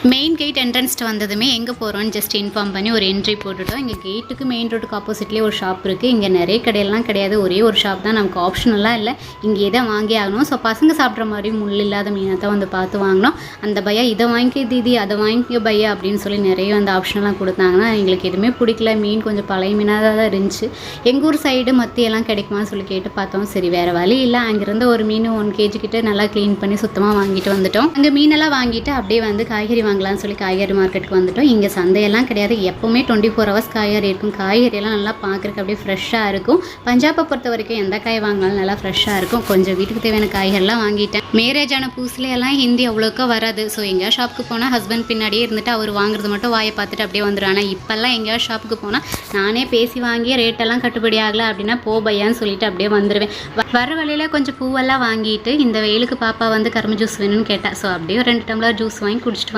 Main gate என்ட்ரன்ஸ்ட்டு வந்ததுமே எங்கே போகிறோன்னு ஜஸ்ட் இன்ஃபார்ம் பண்ணி ஒரு என்ட்ரி போட்டுவிட்டோம். இங்கே கேட்டுக்கு மெயின் ரோட்டுக்கு ஆப்போசிட்லேயே ஒரு ஷாப் இருக்குது. இங்கே நிறைய கடையெல்லாம் கிடையாது, ஒரே ஒரு ஷாப் தான். நமக்கு ஆப்ஷனெல்லாம் இல்லை, இங்கே எதை வாங்கி ஆகணும். ஸோ பசங்க சாப்பிட்ற மாதிரி முள் இல்லாத மீனை தான் வந்து பார்த்து வாங்கினோம். அந்த பையா இதை வாங்கிக்க தீதி, அதை வாங்கிக்க பையா அப்படின்னு சொல்லி நிறைய வந்து ஆப்ஷன்லாம் கொடுத்தாங்கன்னா எங்களுக்கு எதுவுமே பிடிக்கல. மீன் கொஞ்சம் பழைய மீனாக தான் இருந்துச்சு. எங்கள் ஊர் சைடு மத்தியெல்லாம் கிடைக்குமான்னு சொல்லி கேட்டு பார்த்தோம். சரி வேறு வழி இல்லை, அங்கேருந்து ஒரு மீன் 1 kg கிட்ட நல்லா க்ளீன் பண்ணி சுத்தமாக வாங்கிட்டு வந்துட்டோம். அங்கே மீனெல்லாம் வாங்கிட்டு அப்படியே வந்து காய்கறி வாங்கலாம்னு சொல்லி காய்கறி மார்க்கெட்டுக்கு வந்துட்டோம். இங்கே சந்தையெல்லாம் கிடையாது, எப்போவுமே 24 hours காய்கறி இருக்கும். காய்கறியெல்லாம் நல்லா பார்க்குறதுக்கு அப்படியே ஃப்ரெஷ்ஷாக இருக்கும். பஞ்சாபை பொறுத்த வரைக்கும் எந்த காய் வாங்கினாலும் நல்லா ஃப்ரெஷ்ஷாக இருக்கும். கொஞ்சம் வீட்டுக்கு தேவையான காய்கறிலாம் வாங்கிட்டேன். மேரேஜ் ஆன புதுசுலையெல்லாம் ஹிந்தி அவ்வளோக்கா வராது. ஸோ எங்கேயா ஷாப்புக்கு போனால் ஹஸ்பண்ட் பின்னாடியே இருந்துட்டு அவர் வாங்குறது மட்டும் வாயை பார்த்துட்டு அப்படியே வந்துடும். ஆனால் இப்போல்லாம் எங்கேயா ஷாப்புக்கு போனால் நானே பேசி வாங்கி ரேட்டெல்லாம் கட்டுப்படி ஆகலை அப்படின்னா போ பையான்னு சொல்லிட்டு அப்படியே வந்துடுவேன். வர வழியில் கொஞ்சம் பூவெல்லாம் வாங்கிட்டு இந்த வெயிலுக்கு பாப்பா வந்து கரும்பு ஜூஸ் வேணும்னு கேட்டேன். ஸோ அப்படியே 2 டம்ளர் ஜூஸ் வாங்கி குடிச்சிட்டு